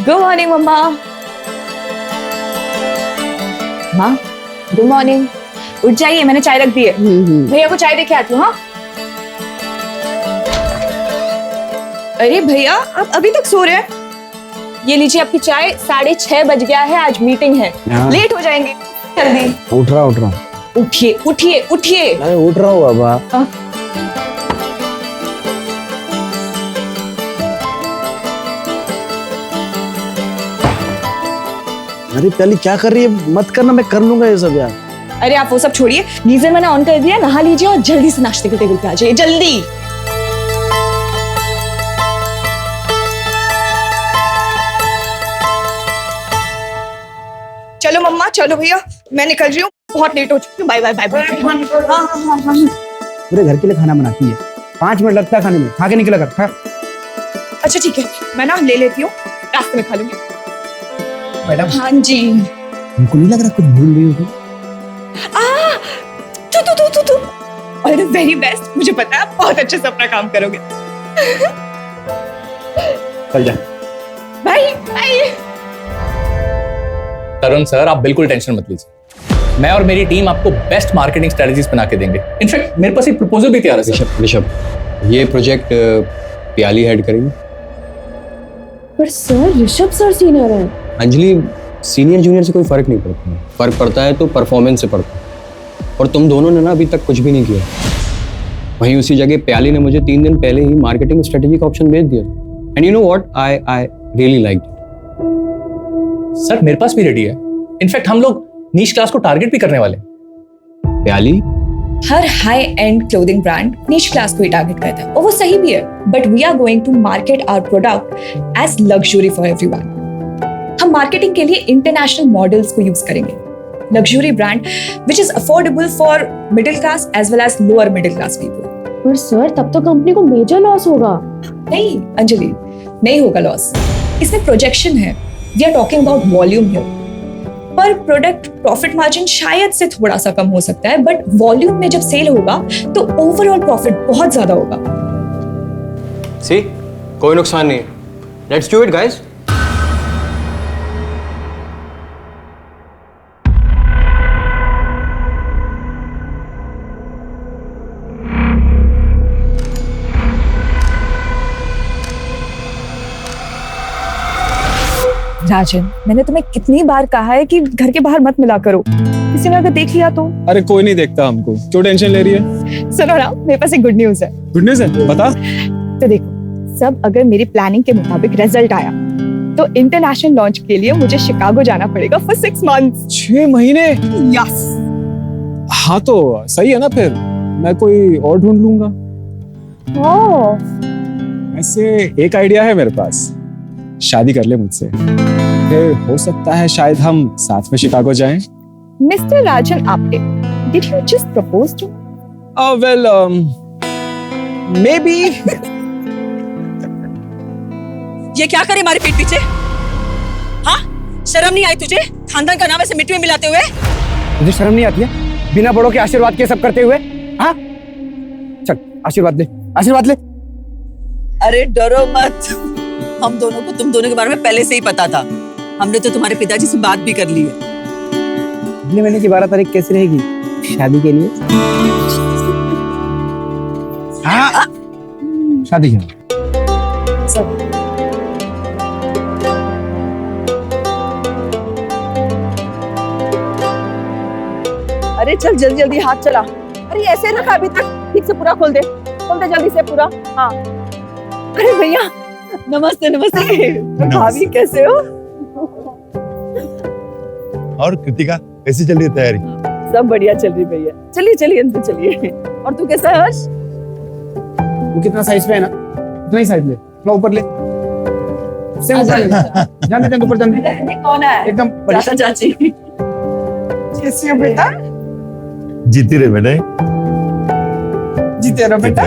Good morning मम्मा। माँ good morning. उठ जाइए, मैंने चाय रख दी है। भैया को चाय देके आती हूँ। हाँ अरे भैया आप अभी तक सो रहे हैं? ये लीजिए आपकी चाय। 6:30 बज गया है, आज मीटिंग है, लेट हो जाएंगे। जल्दी उठ रहा उठिए उठिए उठिए। अरे उठ रहा हूँ बाबा। अरे प्याली क्या कर रही है? मत करना, मैं कर लूंगा ये सब यार। अरे आप वो सब छोड़िए, गीजर मैंने ऑन कर दिया, नहा लीजिए और जल्दी से नाश्ते के टेबल पे आ जाइए, जल्दी। चलो मम्मा, चलो भैया, मैं निकल रही हूँ, बहुत लेट हो चुकी हूँ। Bye bye bye bye. पूरे घर के लिए खाना बनाती है, 5 मिनट लगता है खाने में, खा के निकला कर। खा। अच्छा ठीक है, मैं ना ले लेती हूँ, रास्ते में खा लूंगी। मैडम। हाँ जी। हमको नहीं लग रहा कुछ भूल रही हो तुम? तू और वेरी बेस्ट, मुझे पता है आप बहुत अच्छे से अपना काम करोगे। चल जा। Bye bye. तरुण सर आप बिल्कुल टेंशन मत लीजिए, मैं और मेरी टीम आपको बेस्ट मार्केटिंग स्ट्रेटजीज बना के देंगे। इनफैक्ट मेरे पास एक प्रपोजल भी तैयार है। ऋषभ, ये प्रोजेक्ट प्याली हेड करेंगे। पर सर ऋषभ सर सीनियर है। अंजलि, सीनियर जूनियर से कोई फर्क नहीं पड़ता, फर्क पड़ता है तो परफॉर्मेंस से पड़ता है, और तुम दोनों ने ना अभी तक कुछ भी नहीं किया। वहीं उसी जगह प्याली ने मुझे 3 दिन पहले ही मार्केटिंग स्ट्रेटेजी का ऑप्शन भेज दिया, and you know what, I really like it. Sir मेरे पास भी रेडी है, इनफैक्ट हम लोग नीश क्लास को टारगेट भी करने वाले हैं। प्याली, हर high end clothing brand niche class को ही टारगेट करता है और वो सही भी है, but we are going to market our product as luxury for everyone. हम मार्केटिंग के लिए इंटरनेशनल मॉडल्स को यूज करेंगे, luxury brand which is affordable for middle class as well as lower middle class people. पर sir तब तो company को major loss होगा। नहीं अंजलि, नहीं होगा लॉस, इसमें प्रोजेक्शन है, we are talking about volume here. पर प्रोडक्ट प्रॉफिट मार्जिन शायद से थोड़ा सा कम हो सकता है, बट वॉल्यूम में जब सेल होगा तो ओवरऑल प्रॉफिट बहुत ज्यादा होगा। सी, कोई नुकसान नहीं है, लेट्स डू इट गाइस। राजन, मैंने तुम्हें कितनी बार कहा है कि घर के बाहर मत मिला करो, किसी ने अगर देख लिया तो। अरे कोई नहीं देखता हमको, क्यों टेंशन ले रही है? सुनो ना, मेरे पास एक गुड न्यूज है। गुड न्यूज़ है, बता। तो देखो, सब अगर मेरी प्लानिंग के मुताबिक रिजल्ट आया तो इंटरनेशनल लॉन्च के लिए मुझे शिकागो जाना पड़ेगा फॉर 6 months। 6 महीने? यस। हाँ तो सही है ना, फिर मैं कोई और ढूंढ लूंगा। ऐसे एक आइडिया है मेरे पास, शादी कर ले मुझसे, फिर हो सकता है शायद हम साथ में शिकागो जाएं। Mister Rajan Apte, did you just propose to? Well maybe. ये क्या करे हमारे पीठ पीछे? हाँ, शर्म नहीं आई तुझे? खानदान का नाम ऐसे मिट्टी में मिलाते हुए। तुझे शर्म नहीं आती है? बिना बड़ों के आशीर्वाद के सब करते हुए। हाँ चल आशीर्वाद ले, आशीर्वाद ले। अरे डरो मत, हम दोनों को तुम दोनों के बारे में पहले से ही पता था, हमने तो तुम्हारे पिताजी से बात भी कर ली है। अगले महीने की 12 तारीख कैसी रहेगी शादी के लिए? हाँ शादी की। अरे चल जल्दी जल्दी हाथ चला। अरे ऐसे रखा अभी तक, ठीक से पूरा खोल दे जल्दी से पूरा। हाँ अरे भैया नमस्ते। नमस्ते भाभी, कैसे हो? और कृतिका कैसी चल रही है तैयारी? सब बढ़िया चल रही भैया। चलिए अंदर चलिए। और तू कैसा है हर्ष? वो कितना साइज पे है ना, उतना ही साइज ले, थोड़ा ऊपर ले, से ऊपर ले। जाने दे ऊपर, जाने दे। कौन है? एकदम चाचा चाची। कैसी हो बेटा? जीती रहे बेटे, जीते रहो बेटा।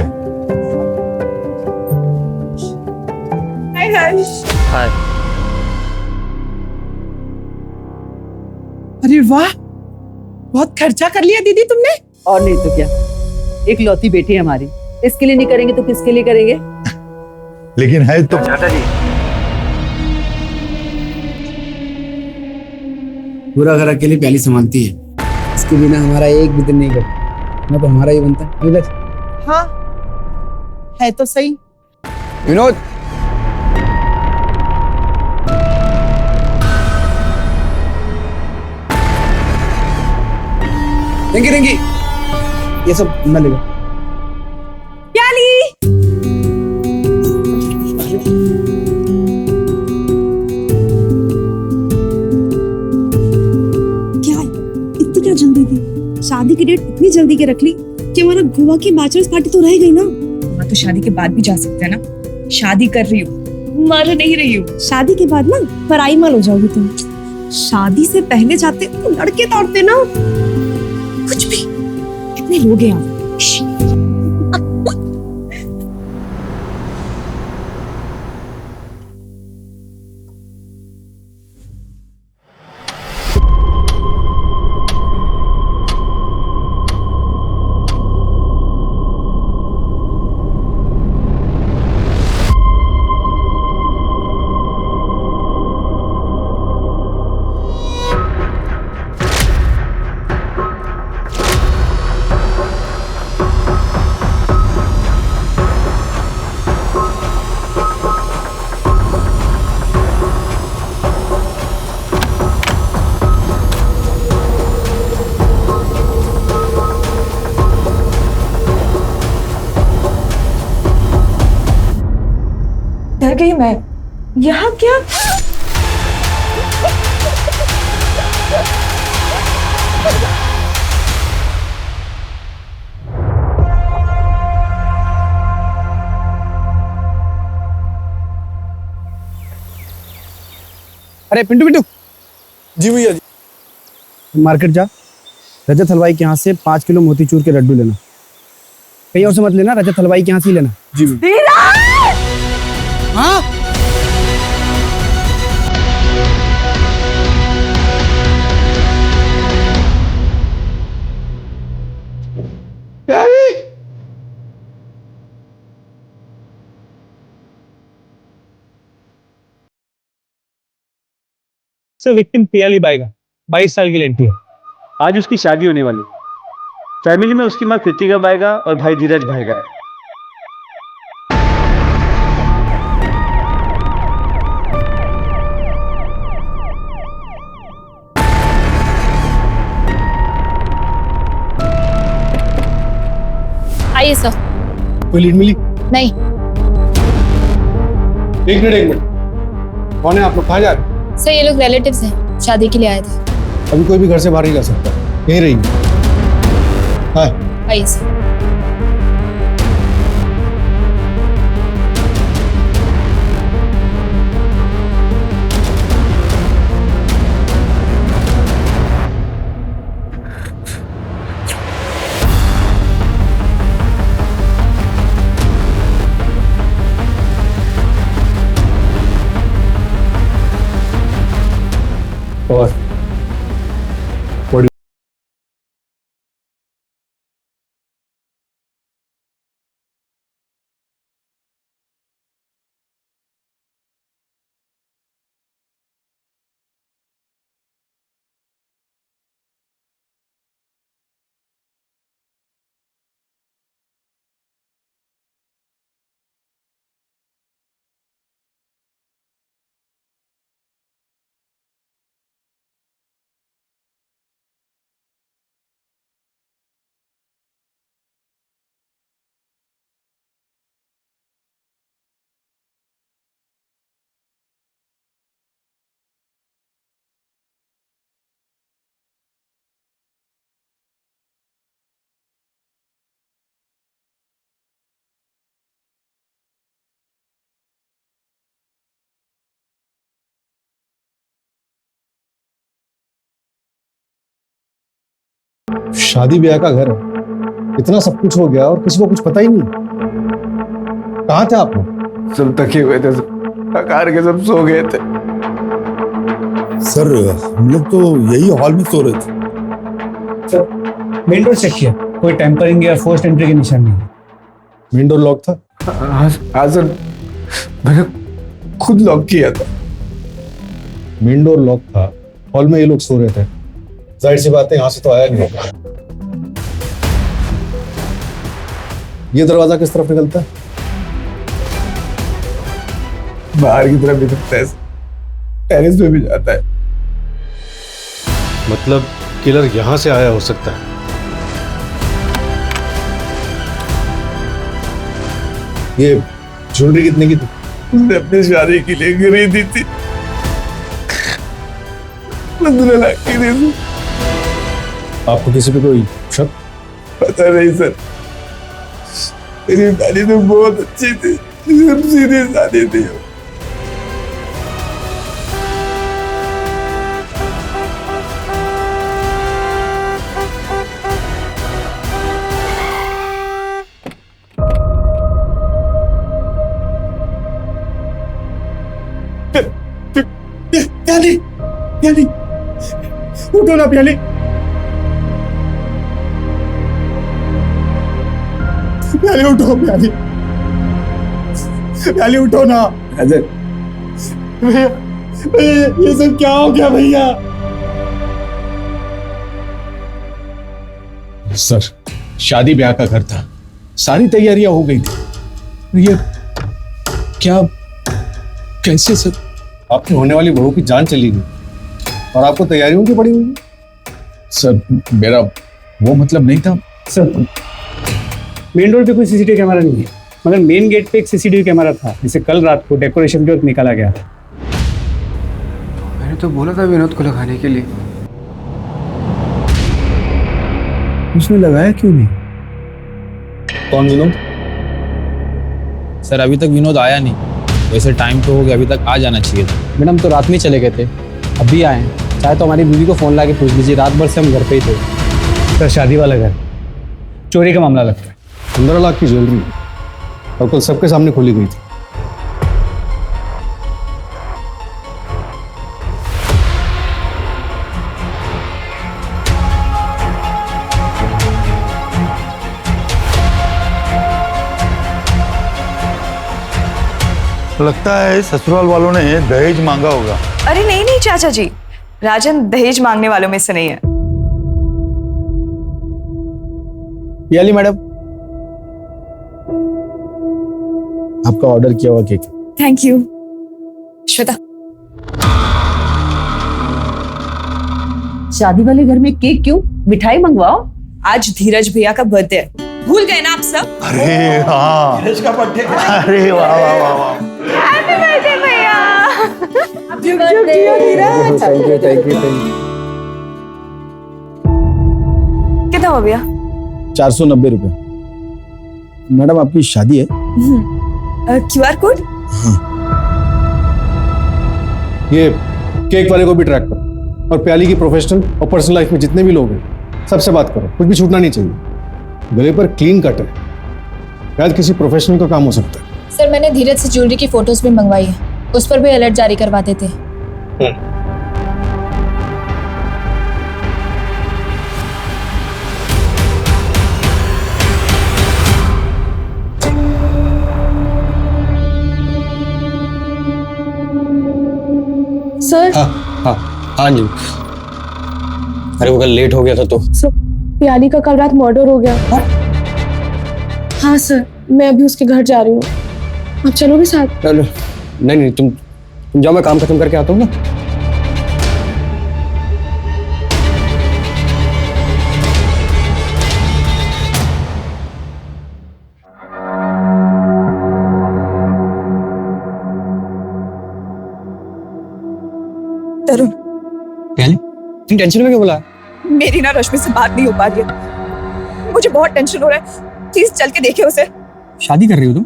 हाय हर्ष। हाय। अरे वाह, बहुत खर्चा कर लिया दीदी तुमने। और नहीं तो क्या, एक लौती बेटी है हमारी, इसके लिए नहीं करेंगे तो किसके लिए करेंगे? लेकिन है तो पूरा घर अकेली प्याली संभालती है, इसके बिना हमारा एक भी दिन नहीं करता, ना तो हमारा ही बनता है। नीरज, हाँ है तो सही। विनोद, रिंकी रिंकी, ये सब न लेगा। प्याली क्या इतनी क्या जल्दी थी? शादी की डेट इतनी जल्दी के रख ली कि हमारा गोवा की बैचलर्स पार्टी तो रह गई ना। मैं तो शादी के बाद भी जा सकते हैं ना। शादी कर रही हूँ, मर नहीं रही हूँ। शादी के बाद ना पराई माल हो जाओगी तुम। शादी से पहले जाते तो लड़के तोड़ते ना। कुछ भी कितने लोग हैं यहाँ। डर गई मैं। यहाँ क्या? अरे पिंटू पिंटू, जी भैया जी। मार्केट जा, रजत हलवाई के यहाँ से 5 किलो मोतीचूर के लड्डू लेना। कहीं और से मत लेना, रजत हलवाई के यहाँ से ही लेना। जी भैया। हाँ, सर विक्टिम पियाली बाई का 22 साल की लड़की है। आज उसकी शादी होने वाली है। फैमिली में उसकी माँ कृतिका बाई का और भाई धीरज भाई का है। आइए सर। कोई लीड मिली? नहीं। एक मिनट, कौन है आप लोग? कहाँ जा रहे? सर ये लोग रिलेटिव्स हैं, शादी के लिए आए थे। अभी कोई भी घर से बाहर नहीं जा सकता, यहीं रही। हाँ, आइए सर। और शादी ब्याह का घर है, इतना सब कुछ हो गया और किसी को कुछ पता ही नहीं। कहाँ थे आप लोग? सब थके हुए थे, थकार के सब सो गए थे। सर हम लोग तो यही हॉल में सो रहे थे। मेन डोर चेक किया, कोई टेम्परिंग या फोर्स्ड एंट्री के निशान नहीं। मेन डोर लॉक था? हाँ सर, मैंने खुद लॉक किया था। मेन डोर लॉक था हॉल में ये लोग सो रहे थे, जाहिर सी बात है यहाँ से तो आया नहीं होगा। ये दरवाजा किस तरफ निकलता है? बाहर की तरफ निकलता है, टेरेस पे भी जाता है। मतलब किलर यहाँ से आया हो सकता है। ये ज्वेलरी कितने की थी? उसने अपनी शादी के लिए खरीदी थी, 15 लाख की थी। आपको किसी पे कोई शक? पता नहीं सर, मेरी शादी तो बहुत अच्छी थी, सीधी शादी थी। प्याली, प्याली, उठो ना प्याली, प्याली उठो, प्याली, प्याली उठो ना। अजय, भैया, भैया, ये सब क्या हो गया भैया? सर शादी ब्याह का घर था, सारी तैयारियां हो गई थी। ये क्या, कैसे सर? आपकी होने वाली बहू की जान चली गई और आपको तैयारियों की पड़ी हुई है। सर मेरा वो मतलब नहीं था। सर मेन रोड पे कोई सीसीटीवी कैमरा नहीं है, मगर मेन गेट पे एक सीसीटीवी कैमरा था, जिसे कल रात को डेकोरेशन के वक्त निकाला गया था। मैंने तो बोला था विनोद को लगाने के लिए। उसने लगाया क्यों नहीं? कौन विनोद? सर अभी तक विनोद आया नहीं, वैसे टाइम तो हो गया, अभी तक आ जाना चाहिए था। मैडम तो रात में चले गए थे, अभी आए हैं। चाहे तो हमारी बीवी को फोन ला के पूछ लीजिए, रात भर से हम घर पे ही थे। सर शादी वाला घर, चोरी का मामला लगता है। 15 लाख की ज्वेलरी और कल सबके सामने खोली गई थी। लगता है ससुराल वालों ने दहेज मांगा होगा। अरे नहीं नहीं चाचा जी, राजन दहेज मांगने वालों में से नहीं है। याली मैडम, आपका ऑर्डर किया हुआ केक। Thank you. श्वेता, शादी वाले घर में केक क्यों? मिठाई मंगवाओ। आज धीरज भैया का बर्थडे है, भूल गए ना आप सब? अरे हाँ, धीरज का बर्थडे। अरे वाह वाह वाह वाह। हैप्पी बर्थडे भैया। Thank you, thank you. कितना हो गया? 490 रुपए। मैडम आपकी शादी है? QR code? ये केक वाले को भी ट्रैक करो और प्याली की प्रोफेशनल और पर्सनल लाइफ में जितने भी लोग हैं सबसे बात करो, कुछ भी छूटना नहीं चाहिए। गले पर क्लीन कट है, शायद किसी प्रोफेशनल का काम हो सकता है। सर मैंने धीरज से ज्वेलरी की फोटोज भी मंगवाई है, उस पर भी अलर्ट जारी करवा देते। सर हाँ जी। अरे वो कल लेट हो गया था तो। प्याली का कल रात मर्डर हो गया। हाँ सर, मैं अभी उसके घर जा रही हूँ, आप चलोगे साथ? नहीं नहीं, तुम जाओ, मैं काम खत्म करके आता हूँ ना। तरुण, तुम टेंशन में क्यों बोला? मेरी ना रश्मि से बात नहीं हो पा रही है, मुझे बहुत टेंशन हो रहा है। प्लीज चल के देखिए उसे। शादी कर रही हो तुम?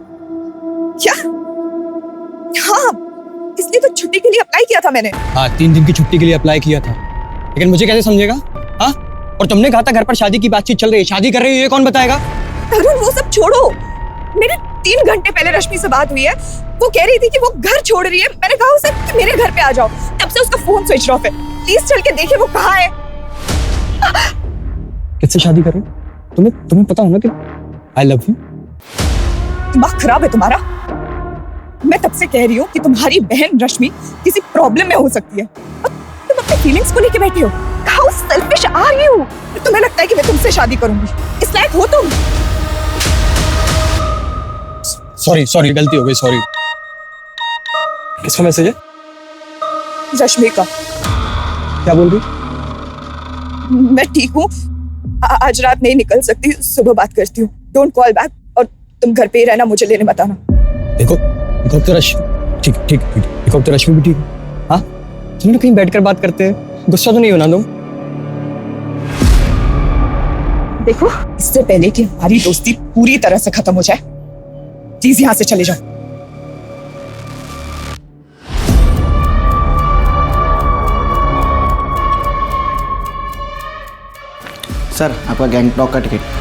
क्या? हाँ, इसलिए तो छुट्टी के लिए अप्लाई किया था मैंने। हाँ, 3 दिन की छुट्टी के लिए अप्लाई किया था, लेकिन मुझे कैसे समझेगा? हाँ, और तुमने कहा था घर पर शादी की बातचीत चल रही है, शादी कर रही है, ये कौन बताएगा? तरुण वो सब छोड़ो, मेरे 3 घंटे पहले रश्मि से बात हुई है, वो कह रही थी कि वो घर छोड़ रही है। मैंने कहा उसे कि मेरे घर पे आ जाओ, तब से उसका फोन स्विच ऑफ है। प्लीज चल के देखिए वो कहाँ है। किससे शादी कर रही हो? तुम्हें पता होना कि आई लव यू। दिमाग खराब है तुम्हारा? मैं तब से कह रही हूँ कि तुम्हारी बहन रश्मि किसी प्रॉब्लम में हो सकती है, तुम अपने फीलिंग्स को लेके बैठे हो? How selfish are you? तुम्हें लगता है कि मैं तुमसे शादी करूंगी? इस लायक हो तुम? सॉरी गलती हो गई, सॉरी। किसका मैसेज है? रश्मि का। क्या बोल रही? मैं ठीक हूँ, आज रात नहीं निकल सकती, सुबह बात करती हूँ। डोंट कॉल बैक और तुम घर पे ही रहना, मुझे लेने मत आना। देखो तो रश्मि ठीक देखो तो रश्मि भी ठीक है। हाँ, तुम लोग कहीं बैठकर बात करते हैं, गुस्सा तो नहीं होना तुम? देखो, इससे पहले कि हमारी दोस्ती पूरी तरह से खत्म हो जाए, प्लीज यहाँ से चले जाओ। सर, आपका गैंगटॉक का टिकट।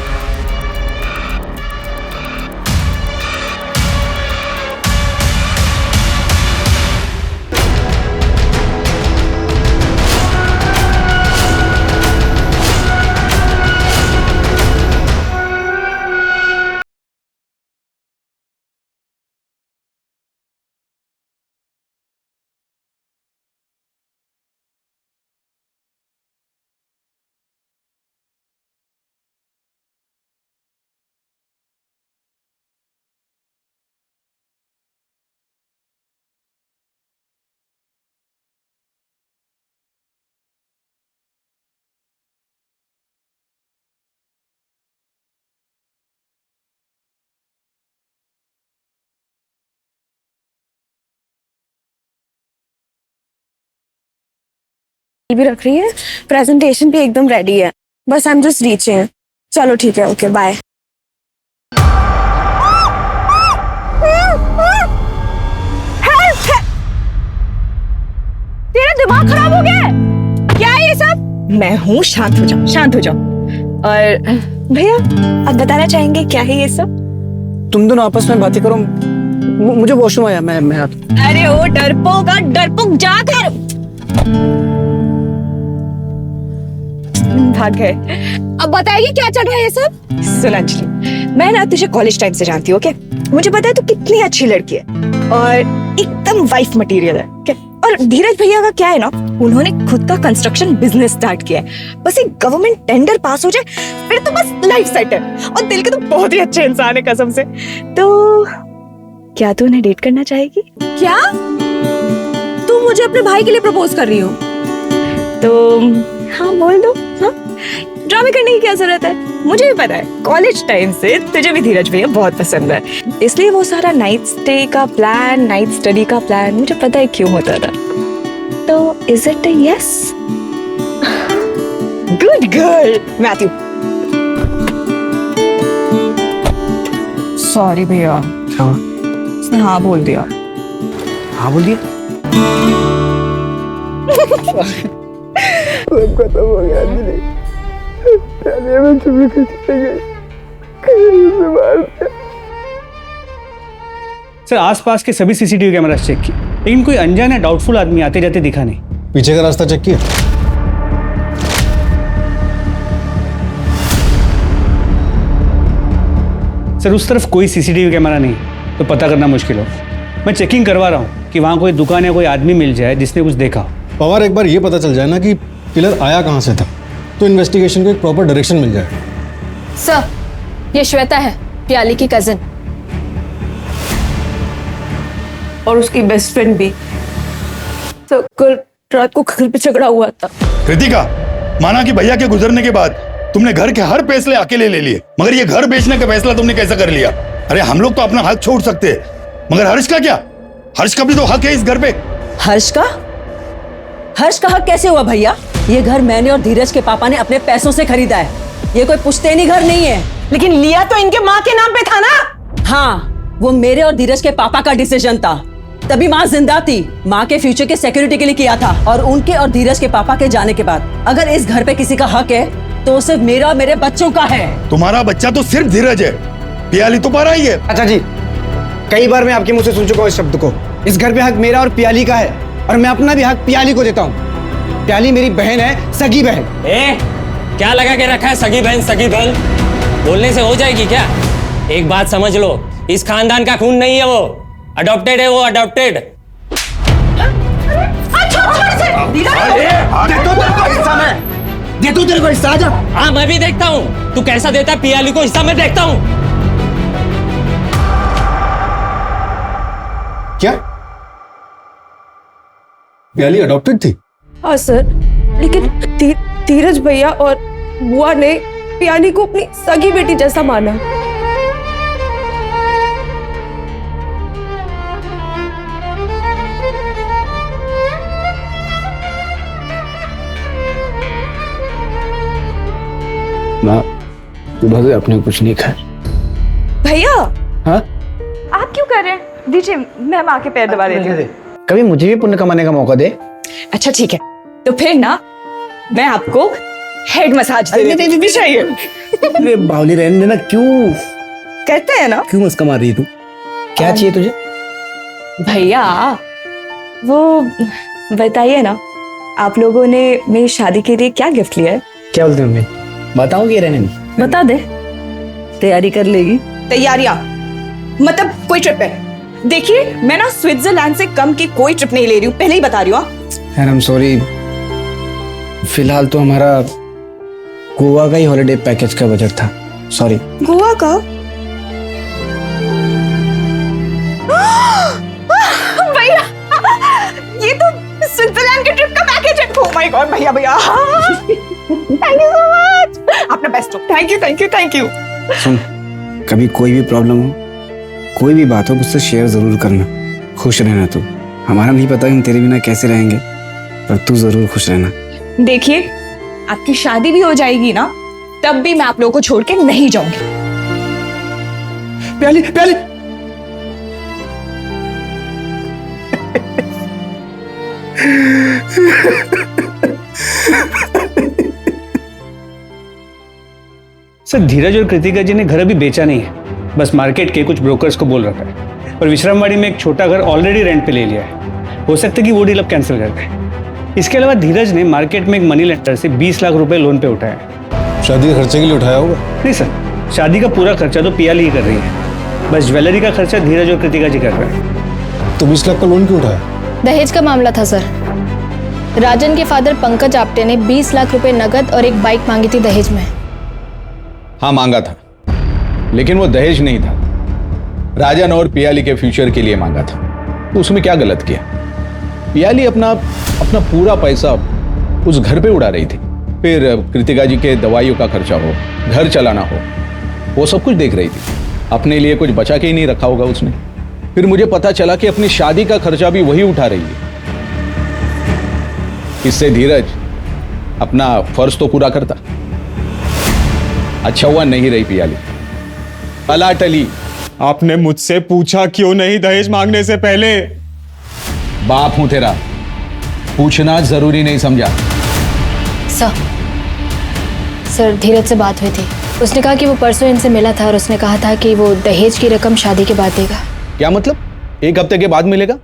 भी रख रही है, प्रेजेंटेशन भी एकदम रेडी है, बस आई एम जस्ट रीचिंग। चलो ठीक है, ओके बाय। तेरा दिमाग खराब हो गया है? क्या है ये सब? मैं हूँ, शांत हो जाओ, शांत हो जाओ। और भैया, आप बताना चाहेंगे क्या है ये सब? तुम दोनों आपस में बातें करो, मुझे वॉशरूम आया, मैं आता हूं। अरे ओ डरपोक जाकर भाग गए। अब बताएगी क्या चल रहा है ये सब? सुन अंजलि, मैं ना तुझे कॉलेज टाइम से जानती हूँ, ओके? मुझे पता है तू कितनी अच्छी लड़की है और एकदम वाइफ मटेरियल है, ओके? और धीरज भैया का क्या है ना, उन्होंने खुद का कंस्ट्रक्शन बिजनेस स्टार्ट किया है। बस एक गवर्नमेंट टेंडर पास हो जाए, फिर तो बस लाइफ सेट है। और दिल के तो बहुत ही अच्छे इंसान है कसम से। तो क्या तू उन्हें डेट करना चाहेगी? क्या तू मुझे अपने भाई के लिए प्रपोज कर रही हो? तो हाँ बोल दो। हाँ, ड्रामे करने की क्या जरूरत है? मुझे भी पता है कॉलेज टाइम से तुझे भी धीरज भैया बहुत पसंद है, इसलिए वो सारा नाइट स्टे का प्लान, नाइट स्टडी का प्लान मुझे पता है क्यों होता था। तो is it a yes? Good girl Matthew. Sorry भैया, उसने हाँ बोल दिया। हाँ बोल दिया? खत्म हो गया अंजलि। मैं तुम्हें सर, आसपास के सभी सीसीटीवी कैमरा चेक किए, लेकिन कोई अनजान या डाउटफुल आदमी आते जाते दिखा नहीं। पीछे का रास्ता चेक किया? सर, उस तरफ कोई सीसीटीवी कैमरा नहीं, तो पता करना मुश्किल हो। मैं चेकिंग करवा रहा हूँ कि वहाँ कोई दुकान या कोई आदमी मिल जाए जिसने कुछ देखा। पवार, एक बार ये पता चल जाए ना कि किलर आया कहाँ से था, तो इन्वेस्टिगेशन को एक प्रॉपर डायरेक्शन मिल जाए। सर, ये श्वेता है, प्याली की कजिन, और उसकी बेस्ट फ्रेंड भी। तो कल रात को घर पे झगड़ा हुआ था। कृतिका, माना कि भैया के गुजरने के बाद तुमने घर के हर फैसले अकेले ले लिए, मगर ये घर बेचने का फैसला तुमने कैसे कर लिया? अरे हम लोग तो अपना हक छोड़ सकते हैं, मगर हर्ष का क्या? हर्ष का भी तो हक है इस घर पे। हर्ष का हक कैसे हुआ भैया? ये घर मैंने और धीरज के पापा ने अपने पैसों से खरीदा है, ये कोई पुश्तैनी घर नहीं है। लेकिन लिया तो इनके माँ के नाम पे था ना? हाँ, वो मेरे और धीरज के पापा का डिसीजन था, तभी माँ जिंदा थी। माँ के फ्यूचर के सिक्योरिटी के लिए किया था, और उनके और धीरज के पापा के जाने के बाद अगर इस घर पे किसी का हक है तो सिर्फ मेरा और मेरे बच्चों का है। तुम्हारा बच्चा तो सिर्फ धीरज है, पियाली तो पा रही है। अच्छा जी, कई बार मैं आपके मुंह से सुन चुका हूँ इस शब्द को। इस घर पे हक मेरा और पियाली का है, और मैं अपना भी हक पियाली को देता हूँ। पियाली मेरी बहन है, सगी बहन। क्या लगा के रखा है सगी बहन? बोलने से हो जाएगी क्या? एक बात समझ लो, इस खानदान का खून नहीं है वो, अडॉप्टेड है वो, अडॉप्टेड। दे तू तेरे को हिस्सा, आजा। हाँ मैं भी देखता हूँ तू कैसा देता है पियाली को हिस्सा, मैं देखता हूँ। क्या प्याली अडॉप्टेड थी? हाँ सर, लेकिन धीरज भैया और बुआ ने पियाली को अपनी सगी बेटी जैसा माना। माँ सुबह से आपने कुछ नहीं खाया। भैया हाँ, आप क्यों कर रहे हैं? दीजिए, मैं माँ के पैर दबा देती हूँ। कभी मुझे भी पुण्य कमाने का मौका दे। अच्छा ठीक है, तो फिर ना मैं आपको हेड मसाज दे देती हूँ। चाहिए? अरे बावली रहने देना, क्यों कहते हैं ना, क्यों मुस्का मार रही है तू? क्या चाहिए तुझे? भैया वो बताइए ना, आप लोगों ने मेरी शादी के लिए क्या गिफ्ट लिया है? क्या बोलते हैं मम्मी? बताओगे रहने में? बता दे, तैयारी कर लेगी। तैयारियां मतलब कोई ट्रिप है? देखिए मैं ना स्विट्जरलैंड से कम की कोई ट्रिप नहीं ले रही हूँ, पहले ही बता रही हूँ। यार आई एम सॉरी, फिलहाल तो हमारा गोवा का ही हॉलिडे पैकेज का बजट था। सॉरी। गोवा का? भैया ये तो स्विट्जरलैंड के ट्रिप का पैकेज है। ओह माय गॉड भैया भैया, थैंक यू सो मच, आपने बेस्ट हो। Thank you thank you thank you. सुन, कभी कोई भी प्रॉब्लम हो, कोई भी बात हो, मुझसे शेयर जरूर करना। खुश रहना तू। हमारा नहीं पता हम तेरे बिना कैसे रहेंगे, पर तू जरूर खुश रहना। देखिए आपकी शादी भी हो जाएगी ना, तब भी मैं आप लोगों को छोड़ के नहीं जाऊंगी। प्याली प्याली सर धीरज और कृतिका जी ने घर अभी बेचा नहीं है, बस मार्केट के कुछ ब्रोकर्स को बोल रखा है। और विश्रामवाड़ी में एक छोटा घर ऑलरेडी रेंट पे ले लिया है। हो सकता है कि वो डील अब कैंसिल कर दे। इसके अलावा धीरज ने मार्केट में एक मनी लेंडर से 20 लाख रुपए लोन पे उठाया है। शादी के खर्चे के लिए उठाया होगा? नहीं सर, शादी का पूरा खर्चा तो पियाली ही कर रही है, बस ज्वेलरी का खर्चा धीरज और कृतिका जी कर रहे हैं। तो 20 लाख का लोन क्यों उठाया? दहेज का मामला था सर। राजन के फादर पंकज आप्टे ने 20 लाख रुपए नगद और एक बाइक मांगी थी दहेज में। हाँ मांगा था, लेकिन वो दहेज नहीं था, राजन और पियाली के फ्यूचर के लिए मांगा था। तो उसमें क्या गलत किया? पियाली अपना पूरा पैसा उस घर पे उड़ा रही थी, फिर कृतिका जी के दवाइयों का खर्चा हो, घर चलाना हो, वो सब कुछ देख रही थी। अपने लिए कुछ बचा के ही नहीं रखा होगा उसने। फिर मुझे पता चला कि अपनी शादी का खर्चा भी वही उठा रही है। इससे धीरज अपना फर्ज तो पूरा करता। अच्छा हुआ नहीं रही पियाली, अला टली। आपने मुझसे पूछा क्यों नहीं दहेज मांगने से पहले? बाप हूं तेरा, पूछना जरूरी नहीं समझा? सर धीरज से बात हुई थी, उसने कहा कि वो परसों इनसे मिला था और उसने कहा था कि वो दहेज की रकम शादी के बाद देगा। क्या मतलब? एक हफ्ते के बाद मिलेगा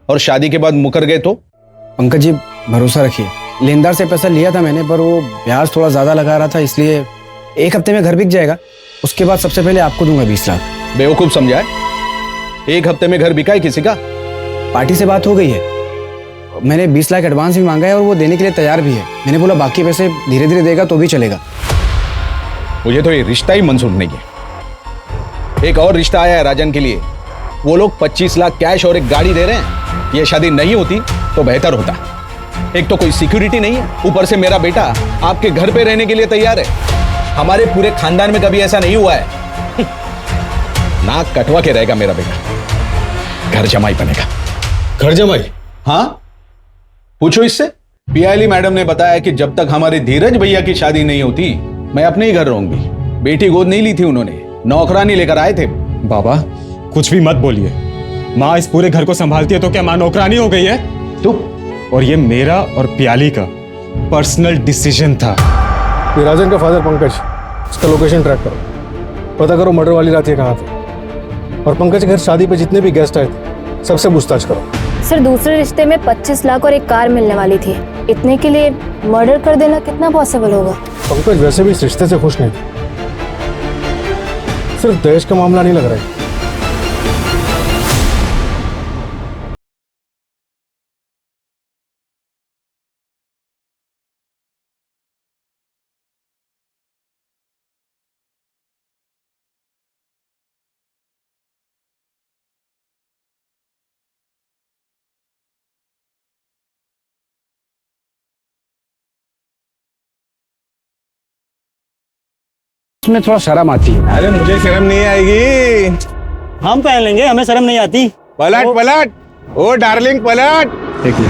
और शादी के बाद मुकर गए तो? पंकज जी भरोसा रखिए, लेनदार से पैसा लिया था मैंने, पर वो ब्याज थोड़ा ज्यादा लगा रहा था, इसलिए एक हफ्ते में घर बिक जाएगा। उसके बाद सबसे पहले आपको दूंगा 20 लाख। बेवकूफ समझा है? एक हफ्ते में घर बिका है किसी का? पार्टी से बात हो गई है, मैंने 20 लाख एडवांस भी मांगा है और वो देने के लिए तैयार भी है। मैंने बोला बाकी पैसे धीरे धीरे देगा तो भी चलेगा। मुझे तो ये रिश्ता ही मंजूर नहीं है। एक और रिश्ता आया है राजन के लिए, वो लोग 25 लाख कैश और एक गाड़ी दे रहे हैं। ये शादी नहीं होती तो बेहतर होता। एक तो कोई सिक्योरिटी नहीं है, ऊपर से मेरा बेटा आपके घर पे रहने के लिए तैयार है। हमारे पूरे खानदान में कभी ऐसा नहीं हुआ है। नाक कटवा के रहेगा मेरा बेटा, घर जमाई बनेगा। घर जमाई? हाँ, पूछो इससे। पियाली मैडम ने बताया कि जब तक हमारे धीरज भैया की शादी नहीं होती मैं अपने ही घर रहूंगी। बेटी गोद नहीं ली थी उन्होंने, नौकरानी लेकर आए थे। बाबा कुछ भी मत बोलिए, माँ इस पूरे घर को संभालती है तो क्या माँ नौकरानी हो गई है? और ये मेरा और पियाली का पर्सनल डिसीजन था। ये राजन का फादर पंकज, इसका लोकेशन ट्रैक करो, पता करो मर्डर वाली रात ये कहाँ थे, और पंकज के घर शादी पे जितने भी गेस्ट आए थे सबसे पूछताछ करो। सर दूसरे रिश्ते में 25 लाख और एक कार मिलने वाली थी, इतने के लिए मर्डर कर देना कितना पॉसिबल होगा? पंकज वैसे भी इस रिश्ते से खुश नहीं थे, सिर्फ दहेज का मामला नहीं लग रहा है। उसमें थोड़ा शर्म आती है। अरे मुझे शर्म नहीं आएगी। हम पहन लेंगे, हमें शर्म नहीं आती। पलट पलट, ओ डार्लिंग पलट। देखिए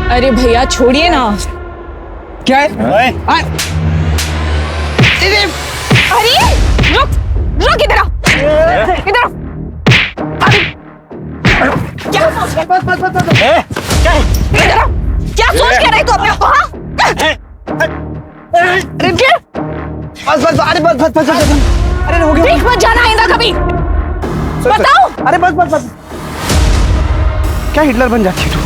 अरे भैया छोड़िए ना। क्या है? अरे रुक रुक, इधर आ, इधर आ। क्या इधर आ, क्या सोच के रही तू अपने को? हाँ? अरे क्या? बस अरे बस अरे हो गया। देख मत जाना आइंदा कभी। बताओ। अरे बस क्या हिटलर बन जाती है तू?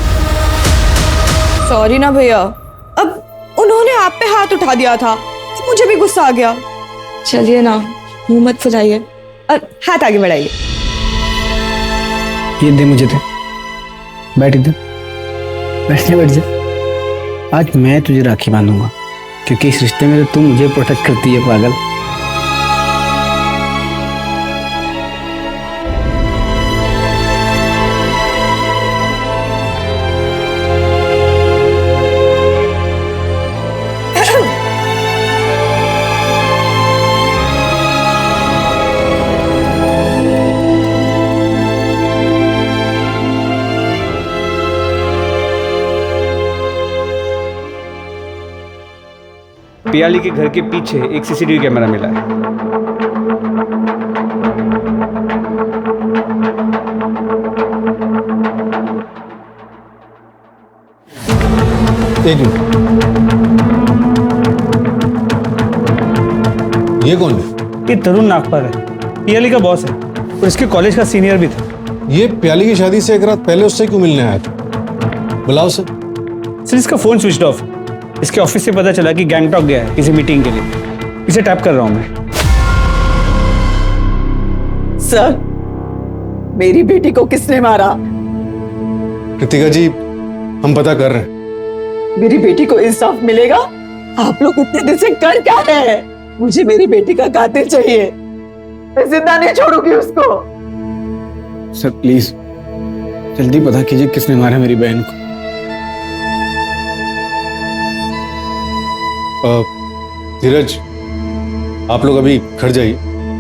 सॉरी ना भैया, अब उन्होंने आप पे हाथ उठा दिया था, मुझे भी गुस्सा आ गया। चलिए ना, मुंह मत फुलाइए। हाथ आगे बढ़ाइए। ये दे मुझे दे। बैठ जा, बैठ जा। आज मैं तुझे राखी बांधूंगा, क्योंकि इस रिश्ते में तो तू मुझे प्रोटेक्ट करती है पागल। पियाली के घर के पीछे एक सीसीटीवी कैमरा मिला है। एक मिनट, ये कौन है? ये तरुण नागपाल है, पियाली का बॉस है और इसके कॉलेज का सीनियर भी था। ये प्याली की शादी से एक रात पहले उससे क्यों मिलने आया था? बुलाओ सर। सर इसका फोन स्विच ऑफ है। इसके ऑफिस से पता चला कि गैंगटॉक गया है किसी मीटिंग के लिए। इसे टैप कर रहा हूं मैं। सर, मेरी बेटी को किसने मारा? कृतिका जी, हम पता कर रहे हैं। मेरी बेटी को इंसाफ मिलेगा? आप लोग इतने दिन से कर क्या रहे हैं? मुझे मेरी बेटी का कातिल चाहिए। मैं जिंदा नहीं छोड़ूंगी उसको। सर प्लीज जल्दी पता कीजिए किसने मारा मेरी बहन को। धीरज, आप लोग अभी घर जाइए,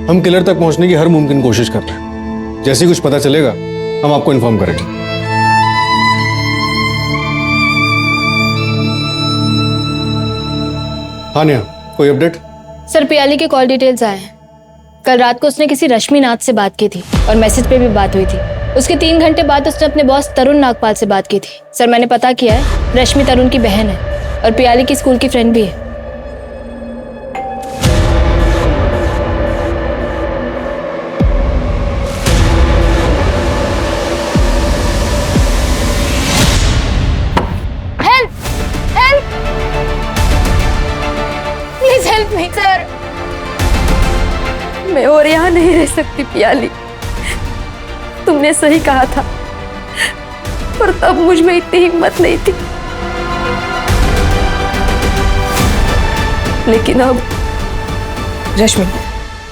हम किलर तक पहुंचने की हर मुमकिन कोशिश कर रहे हैं। जैसे ही कुछ पता चलेगा हम आपको इन्फॉर्म करेंगे। हाँ नेहा, कोई अपडेट? सर पियाली के कॉल डिटेल्स आए हैं। कल रात को उसने किसी रश्मि नाथ से बात की थी और मैसेज पे भी बात हुई थी। उसके 3 घंटे बाद उसने अपने बॉस तरुण नागपाल से बात की थी। सर मैंने पता किया है, रश्मि तरुण की बहन है और पियाली की स्कूल की फ्रेंड भी है। Help help please help me sir. मैं और यहाँ नहीं रह सकती पियाली, तुमने सही कहा था, पर तब मुझ में इतनी हिम्मत नहीं थी। लेकिन अब रश्मि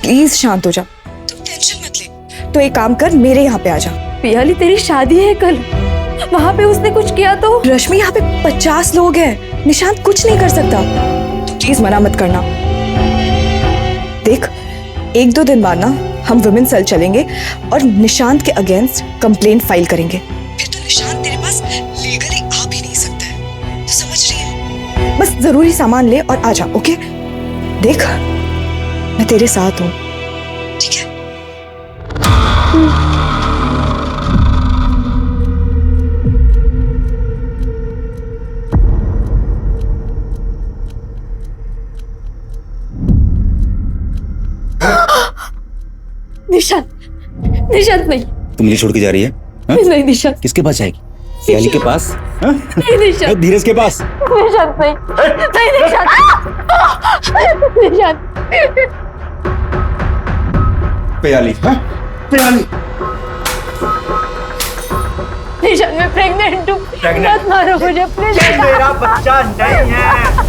प्लीज शांत हो जा, तुम टेंशन मत ले। तो एक काम कर, मेरे यहाँ पे आ जा। पियाली तेरी शादी है कल, वहां पे उसने कुछ किया तो? रश्मि यहाँ पे 50 लोग हैं, निशांत कुछ नहीं कर सकता। तो प्लीज मना मत करना। देख 1-2 दिन बाद ना हम वुमेन सेल चलेंगे और निशांत के अगेंस्ट कंप्लेंट फाइल करेंगे। फिर तो निशांत तेरे पास लीगली आ भी नहीं सकता है, तो समझ रही है? बस जरूरी सामान ले और आ जा, ओके? देख मैं तेरे साथ हूँ, ठीक है? निशांत, निशांत नहीं। तुम मुझे छोड़ के जा रही है? नहीं निशांत। किसके पास जाएगी? पियाली के पास? नहीं निशांत। धीरज के पास? निशांत नहीं, नहीं निशांत, निशांत। पियाली, पियाली। निशांत मैं प्रेग्नेंट हूँ, मत मारो मुझे प्लीज। मेरा बच्चा नहीं है।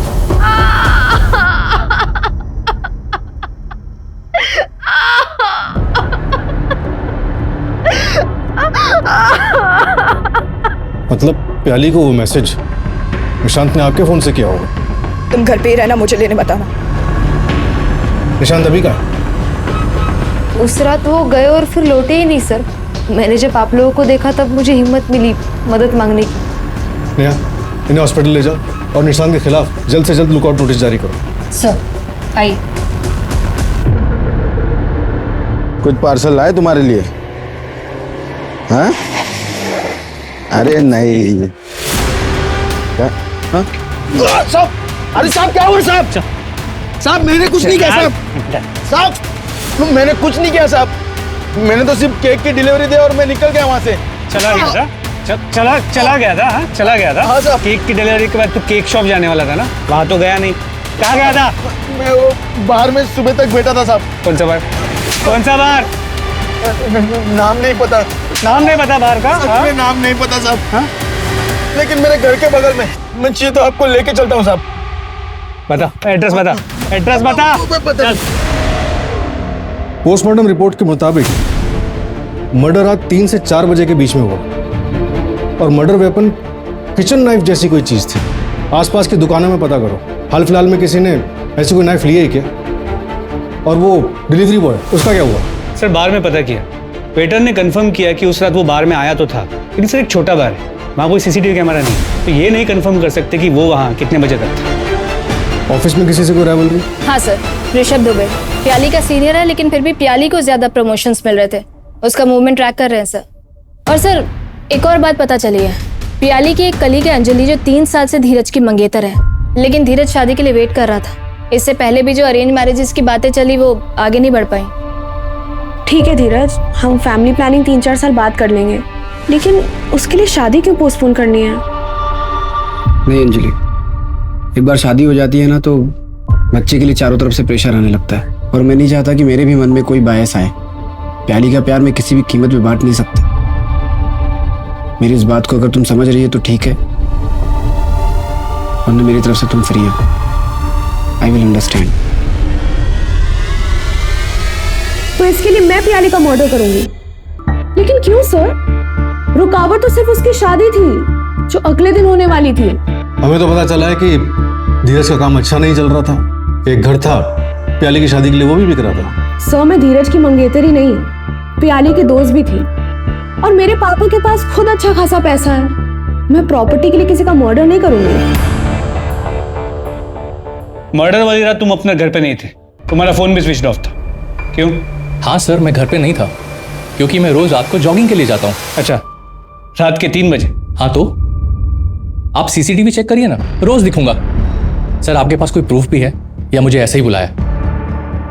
मतलब प्याली को वो मैसेज निशांत ने आपके फोन से किया होगा? तुम घर पे ही रहना, मुझे लेने बताना। निशांत अभी का? उस रात वो गए और फिर लौटे ही नहीं सर। मैंने जब आप लोगों को देखा तब मुझे हिम्मत मिली मदद मांगने की। नेहा, इन्हें हॉस्पिटल ले जाओ और निशांत के खिलाफ जल्द से जल्द लुकआउट नोटिस जारी करो। सर आइए। कुछ पार्सल लाए तुम्हारे लिए? हाँ? अरे नहीं। क्या? हाँ? साहब, अरे साहब क्या हुआ साहब? साहब मैंने कुछ नहीं किया साहब। साहब मैंने कुछ नहीं किया साहब। मैंने तो सिर्फ केक की डिलीवरी दी और मैं निकल गया वहाँ से। चला गया था? चला गया था? हाँ चला गया था? हाँ साहब। केक की डिलीवरी के बाद तू केक शॉप जाने वाला था ना? वहाँ तो गया नहीं। कहाँ गया था? मैं वो बाहर में सुबह तक बैठा था साहब। कौन सा बार? कौन सा बार? नाम नहीं पता। नाम नहीं पता बाहर का? सच में नाम नहीं पता साहब। हाँ? लेकिन मेरे घर के बगल में, मैं चाहिए तो आपको लेके चलता हूँ साहब। बता एड्रेस, बता एड्रेस, बता। पोस्टमार्टम रिपोर्ट के मुताबिक मर्डर रात 3 से 4 बजे के बीच में हुआ और मर्डर वेपन किचन नाइफ जैसी कोई चीज थी। आसपास की दुकानों में पता करो, हाल फिलहाल में किसी ने ऐसी कोई नाइफ ली है क्या? और वो डिलीवरी बॉय, उसका क्या हुआ? सर बार में पता किया, वेटर ने कंफर्म किया कि उस रात वो बार में आया तो था, लेकिन सर एक छोटा बार है, वहाँ कोई सीसीटीवी कैमरा नहीं, तो ये नहीं कंफर्म कर सकते कि वो वहाँ कितने बजे तक था। ऑफिस में किसी से कोई राइवलरी? हाँ सर, ऋषभ दुबे प्याली का सीनियर है, लेकिन फिर भी प्याली को ज्यादा प्रमोशंस मिल रहे थे। उसका मूवमेंट ट्रैक कर रहे हैं सर। और सर एक और बात पता चली है, प्याली की एक कलीग है अंजलि, जो 3 साल से धीरज की मंगेतर है, लेकिन धीरज शादी के लिए वेट कर रहा था। इससे पहले भी जो अरेंज मैरिजेस की बातें चली वो आगे नहीं बढ़ पाई। ठीक है धीरज, हम फैमिली प्लानिंग 3-4 साल बाद कर लेंगे, लेकिन उसके लिए शादी क्यों पोस्टपोन करनी है? नहीं अंजलि, एक बार शादी हो जाती है ना तो बच्चे के लिए चारों तरफ से प्रेशर आने लगता है, और मैं नहीं चाहता कि मेरे भी मन में कोई बायस आए। प्याली का प्यार मैं किसी भी कीमत पे बांट नहीं सकता। मेरी इस बात को अगर तुम समझ रही है तो ठीक है, वरना मेरी तरफ से तुम फ्री हो। I will understand. तो इसके लिए मैं प्याली का मर्डर करूंगी? लेकिन क्यों सर? रुकावट तो सिर्फ उसकी शादी थी जो अगले दिन होने वाली थी। हमें तो पता चला है कि धीरज का काम अच्छा नहीं चल रहा था। एक घर था प्याली की शादी के लिए, वो भी बिक रहा था। सर मैं धीरज की मंगेतर ही नहीं, प्याली की दोस्त भी थी, और मेरे पापा के पास खुद अच्छा खासा पैसा है। मैं प्रॉपर्टी के लिए किसी का मर्डर नहीं करूंगी। मर्डर वाली रात तुम अपने घर पे नहीं थे, तुम्हारा फोन भी स्विच ऑफ था। क्यों? हाँ सर, मैं घर पे नहीं था क्योंकि मैं रोज रात को जॉगिंग के लिए जाता हूँ। अच्छा, रात के 3 बजे? हाँ तो आप सीसीटीवी चेक करिए ना, रोज दिखूंगा। सर आपके पास कोई प्रूफ भी है या मुझे ऐसे ही बुलाया?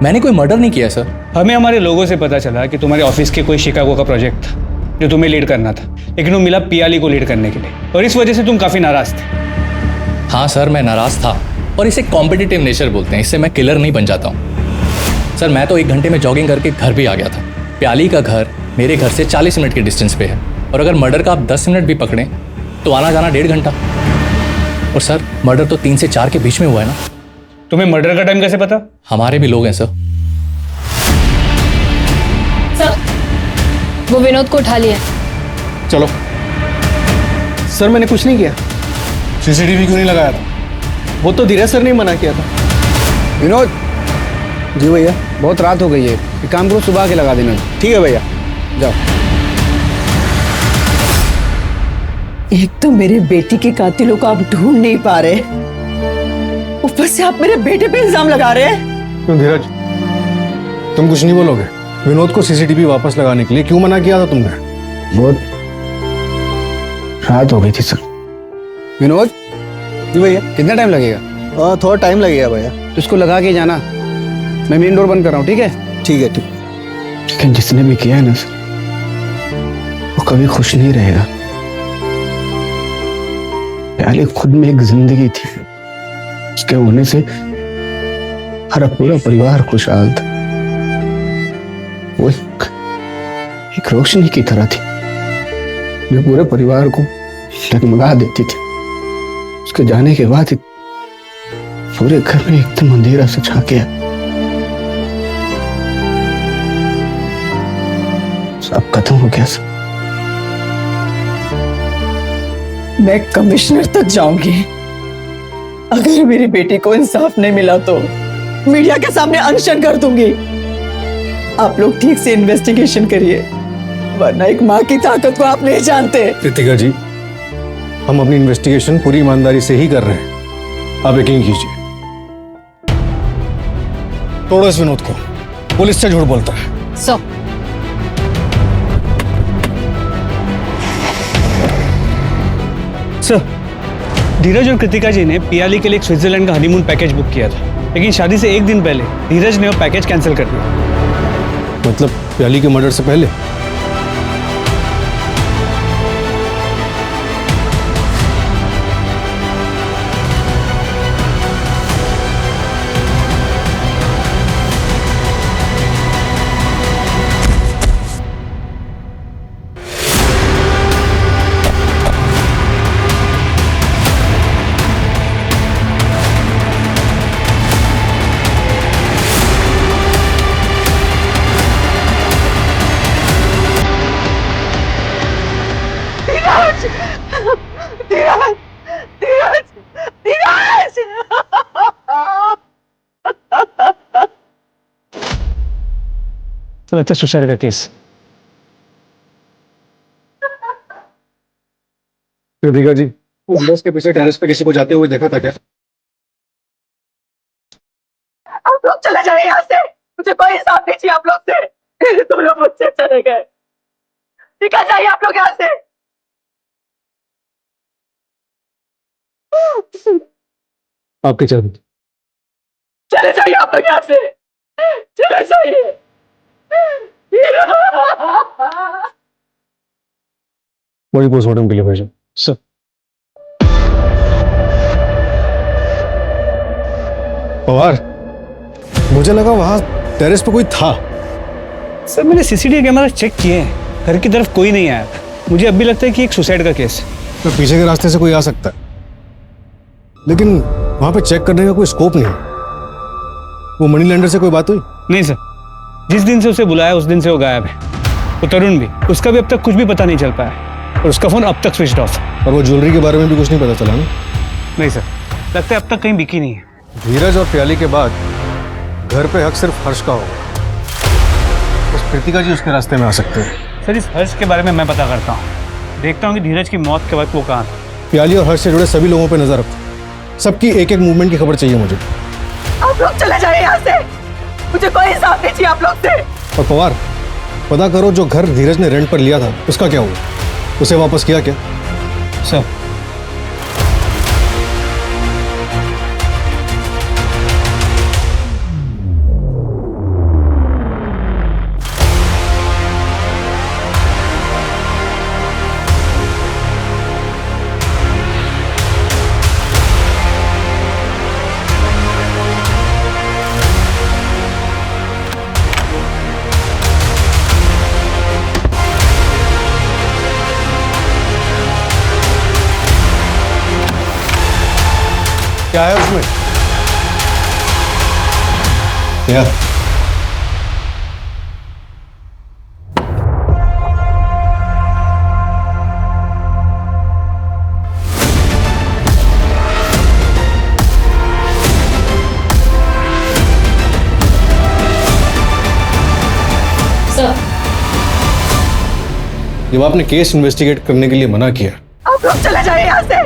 मैंने कोई मर्डर नहीं किया सर। हमें हमारे लोगों से पता चला कि तुम्हारे ऑफिस के कोई शिकागो का प्रोजेक्ट था जो तुम्हें लीड करना था, लेकिन वो मिला पियाली को लीड करने के लिए, और इस वजह से तुम काफी नाराज थे। हाँ सर, मैं नाराज था, और इसे कॉम्पिटिटिव नेचर बोलते हैं, इससे मैं किलर नहीं बन जाता हूँ। सर मैं तो 1 घंटे में जॉगिंग करके घर भी आ गया था। प्याली का घर मेरे घर से 40 मिनट के डिस्टेंस पे है, और अगर मर्डर का आप 10 मिनट भी पकड़ें तो आना जाना 1.5 घंटा। और सर मर्डर तो 3 से 4 के बीच में हुआ है ना। तुम्हें मर्डर का टाइम कैसे पता? हमारे भी लोग हैं सर। सर वो विनोद को उठा लिया। चलो। सर मैंने कुछ नहीं किया। सीसीटीवी क्यों नहीं लगाया था? वो तो धीरज सर ने मना किया था। विनोद जी भैया, बहुत रात हो गई है, एक काम करो सुबह के लगा देना। ठीक है भैया, जाओ। एक तो मेरे बेटी के कातिलों को आप ढूंढ नहीं पा रहे, ऊपर से आप मेरे बेटे पे इल्जाम लगा रहे हैं। क्यों धीरज, तुम कुछ नहीं बोलोगे? विनोद को सीसीटीवी वापस लगाने के लिए क्यों मना किया था तुमने? बहुत रात हो गई थी सर। विनोद जी भैया। कितना टाइम लगेगा? थोड़ा टाइम लगेगा भैया। तो इसको लगा के जाना, मैं मेन डोर बंद कर रहा हूँ। ठीक है? ठीक है ठीक। लेकिन जिसने भी किया है ना सर, वो कभी खुश नहीं रहेगा। प्याली खुद में एक जिंदगी थी, उसके होने से हमारा पूरा परिवार खुशहाल था। वो एक रोशनी की तरह थी जो पूरे परिवार को डगमगा देती थी। उसके जाने के बाद पूरे घर में एकदम अंधेरा सा छा गया। सब खत्म हो गया सब। मैं कमिश्नर तक जाऊंगी, अगर मेरी बेटी को इंसाफ नहीं मिला तो मीडिया के सामने अनशन कर दूंगी। आप लोग ठीक से इन्वेस्टिगेशन करिए, वरना एक माँ की ताकत को आप नहीं जानते। कृतिका जी, हम अपनी इन्वेस्टिगेशन पूरी ईमानदारी से ही कर रहे हैं, आप यकीन कीजिए। तोड़ो इस विनोद को, पुलिस से झूठ बोलता है। सर, धीरज और कृतिका जी ने पियाली के लिए एक स्विट्जरलैंड का हनीमून पैकेज बुक किया था, लेकिन शादी से एक दिन पहले धीरज ने वो पैकेज कैंसिल कर दिया। मतलब प्याली के मर्डर से पहले? तो लगता है सुसाइड का केस। कृतिका जी, बस के पीछे टेरेस पे किसी को जाते हुए देखा था क्या? आप लोग चले जाए यहाँ से, मुझे कोई हिसाब नहीं चाहिए आप लोग से। तुम लोग मुझसे चले गए, निकल जाइए आप लोग यहाँ से। आपके चाबी। चले जाइए आप लोग यहाँ से, चले जाइए। बॉडी पोस्टमार्टम के लिए भेजो। सर, पवार, मुझे लगा वहां टेरेस पे कोई था। सर मैंने सीसीटीवी कैमरा चेक किए हैं, घर की तरफ कोई नहीं आया। मुझे अब भी लगता है कि एक सुसाइड का केस है। तो पीछे के रास्ते से कोई आ सकता है, लेकिन वहां पे चेक करने का कोई स्कोप नहीं। वो मनी लैंडर से कोई बात हुई? नहीं सर, जिस दिन से उसे बुलाया उस दिन से वो गायब है। वो तरुण भी, उसका भी अब तक कुछ भी पता नहीं चल पाया, और उसका फोन अब तक स्विच ऑफ है। और वो ज्वेलरी के बारे में भी कुछ नहीं पता चला ना? नहीं सर, लगता है अब तक कहीं बिकी नहीं है। धीरज और प्याली के बाद घर पे हक सिर्फ हर्ष का होगा। बस कृतिका जी उसके रास्ते में आ सकते हैं। सर, इस हर्ष के बारे में मैं पता करता हूँ, देखता हूँ कि धीरज की मौत के वक्त वो कहाँ था। प्याली और हर्ष से जुड़े सभी लोगों पे नजर रखो, सबकी एक एक मूवमेंट की खबर चाहिए मुझे। आप लोग चले जाइए यहाँ से, मुझे कोई हिसाब नहीं चाहिए आप लोग से। और पवार, पता करो जो घर धीरज ने रेंट पर लिया था उसका क्या हुआ? उसे वापस किया क्या? सर, क्या है उसमें? क्या? जब आपने केस इन्वेस्टिगेट करने के लिए मना किया, आप लोग चले जाइए यहाँ से,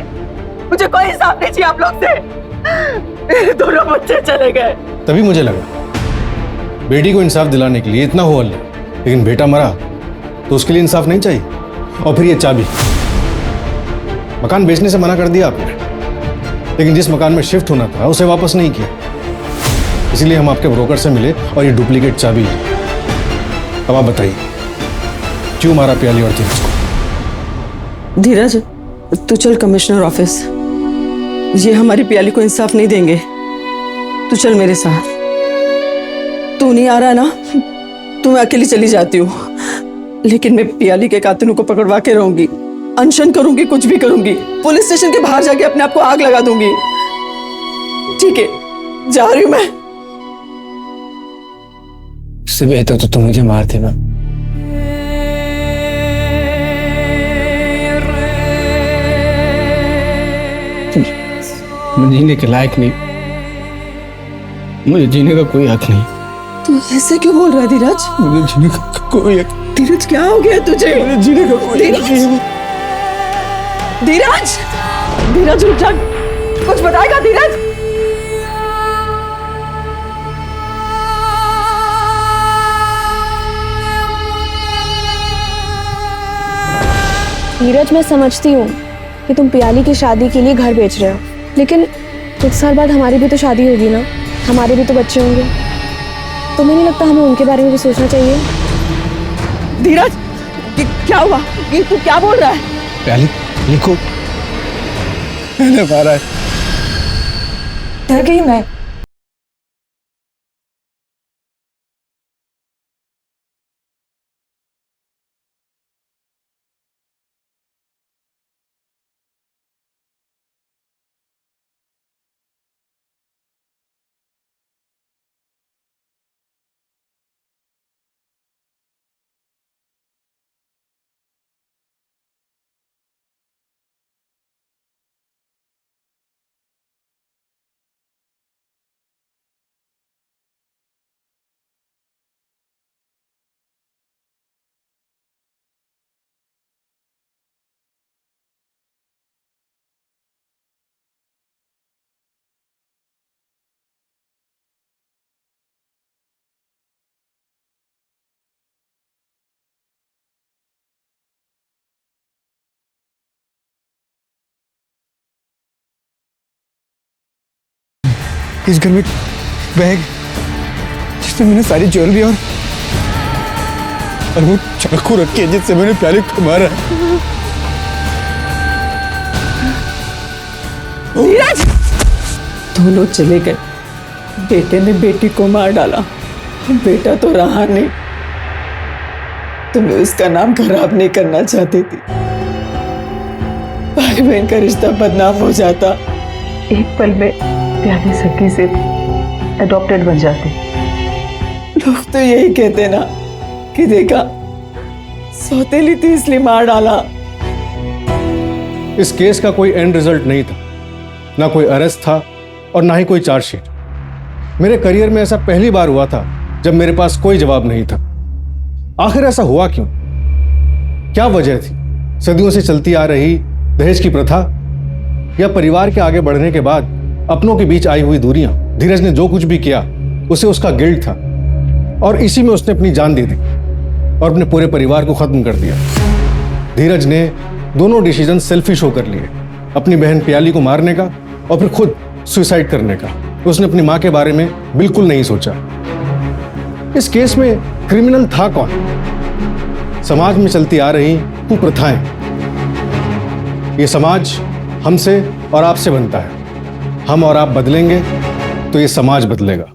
मुझे कोई हिसाब नहीं चाहिए आप लोग से। मेरे दोनों बच्चे चले गए। तभी मुझे लगा बेटी को इंसाफ दिलाने के लिए इतना हो हल्ला, लेकिन बेटा मरा तो उसके लिए इंसाफ नहीं चाहिए। और फिर ये चाबी, मकान बेचने से मना कर दिया आपने, लेकिन जिस मकान में शिफ्ट होना था उसे वापस नहीं किया। इसीलिए हम आपके ब्रोकर से मिले और ये डुप्लीकेट चाबी है। अब आप बताइए, क्यों मारा प्याली और धीरज को? धीरज, तू चल कमिश्नर ऑफिस, ये हमारी प्याली को इंसाफ नहीं देंगे। तू चल मेरे साथ। तू नहीं आ रहा ना, तो मैं अकेली चली जाती हूँ, लेकिन मैं प्याली के कातिलों को पकड़वा के रहूंगी, अनशन करूंगी, कुछ भी करूंगी। पुलिस स्टेशन के बाहर जाके अपने आप को आग लगा दूंगी। ठीक है, जा रही हूं मैं। इससे बेहतर तो तुम मुझे मार देना। तुम जीने के लायक नहीं, मुझे जीने का कोई हक नहीं। तू ऐसे क्यों बोल रहा है धीरज? मुझे जीने का कोई हक। धीरज क्या हो गया तुझे? मुझे जीने का कोई हक नहीं। धीरज, धीरज रुक जा, कुछ बताएगा धीरज? धीरज, मैं समझती हूँ कि तुम पियाली की शादी के लिए घर बेच रहे हो, लेकिन कुछ साल बाद हमारी भी तो शादी होगी ना, हमारे भी तो बच्चे होंगे। तुम्हें नहीं लगता हमें उनके बारे में भी सोचना चाहिए? धीरज, क्या हुआ? ये तू क्या बोल रहा है? प्याली लिखो, मैंने मारा है। डर गई मैं। इस घर में बैग जिसमें मैंने सारी ज्वेलरी और वो चाकू रखी है जिससे मैंने प्याली को मारा। धीरज, दोनों चले गए। बेटे ने बेटी को मार डाला, बेटा तो रहा नहीं। तुम्हें उसका नाम खराब नहीं करना चाहती थी। भाई बहन का रिश्ता बदनाम हो जाता। एक पल में प्याली सखी से अडॉप्टेड बन जाती। लोग तो यही कहते ना कि देखा, सौतेली थी इसलिए मार डाला। इस केस का कोई एंड रिजल्ट नहीं था, ना कोई अरेस्ट था और ना ही कोई चार्जशीट। मेरे करियर में ऐसा पहली बार हुआ था जब मेरे पास कोई जवाब नहीं था। आखिर ऐसा हुआ क्यों? क्या वजह थी? सदियों से चलती आ रही दहेज की प्रथा, या परिवार के आगे बढ़ने के बाद अपनों के बीच आई हुई दूरियां? धीरज ने जो कुछ भी किया उसे उसका गिल्ट था और इसी में उसने अपनी जान दे दी और अपने पूरे परिवार को खत्म कर दिया। धीरज ने दोनों डिसीजन सेल्फिश होकर लिए, अपनी बहन प्याली को मारने का और फिर खुद सुसाइड करने का। उसने अपनी मां के बारे में बिल्कुल नहीं सोचा। इस केस में क्रिमिनल था कौन? समाज में चलती आ रही कुप्रथाएं। ये समाज हमसे और आपसे बनता है। हम और आप बदलेंगे तो ये समाज बदलेगा।